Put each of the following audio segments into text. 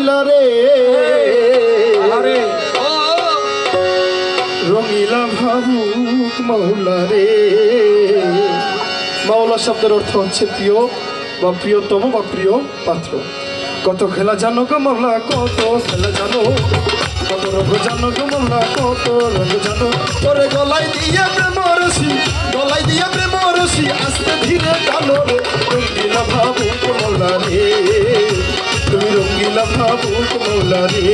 দেখাইলা রে রঙিলা ভাবুক মাওলা রে। মাওলা শব্দের অর্থ হচ্ছে প্রিয় বা প্রিয়তম বা প্রিয় পাত্র। কত খেলা জানো গো মাওলা, কত খেলা জানো, কত রঙ জানো গো মাওলা, কত রঙ জানো। তোরে গলায় দিয়া প্রেম রশি, গলায় দিয়া প্রেম রশি, আস্তে ধীরে টানো রে রঙিলা ভাবুক মাওলা রে, তুমি রঙিলা ভাবুক মাওলা রে।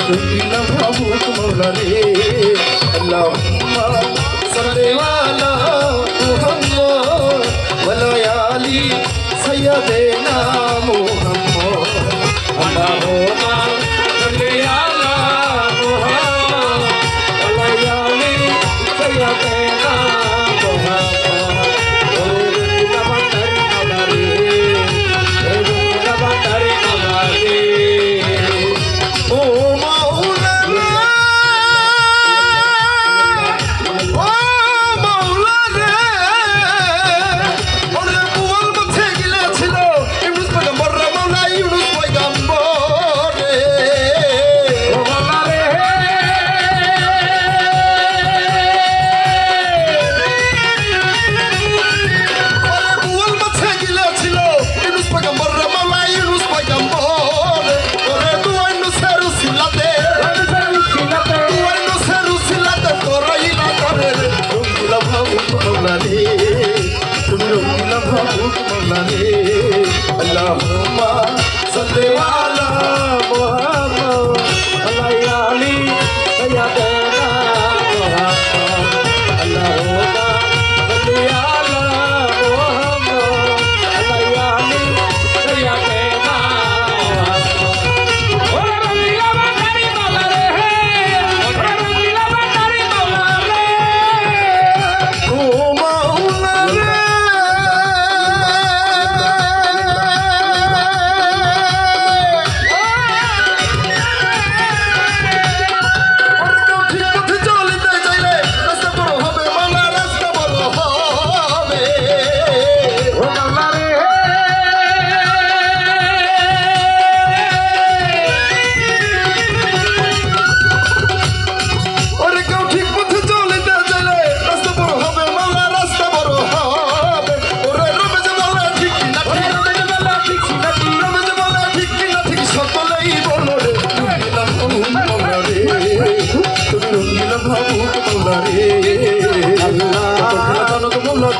रंगीला भावुक मौला रे, अल्लाहुम्मा सल्ली अला मुहम्मद वला आली सय्यदना मुहम्मद। अल्लाहुम्मा सल्ली अला मुहम्मद वला आली सय्यदना मुहम्मद। रंगीला बंदरी मौला रे, रंगीला बंदरी मौला रे। अल्लाहुम्मा सल्ली अला मुहम्मद वला आली सय्यदना मुहम्मद। अल्लाहुम्मा सल्ली अला मुहम्मद वला आली सय्यदना मुहम्मद। ओ रंगीला बंदरी मौला रे, ओ रंगीला बंदरी मौला रे, ओ मौला रे।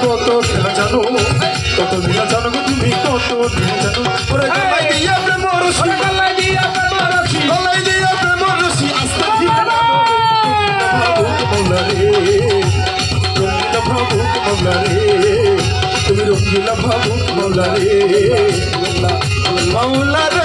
কত খেলা জানো, কত খেলা জানো গো তুমি, কত খেলা জানো। ওরে গলায় দিয়া প্রেম রশি, গলায় দিয়া প্রেম রশি, গলায় দিয়া প্রেম রশি, আস্তে ধীরে ভাবুক মৌলা রে, রঙিলা ভাবুক মৌলা রে, তুমি রঙিলা ভাবুক মৌলা রে, মৌলা রে।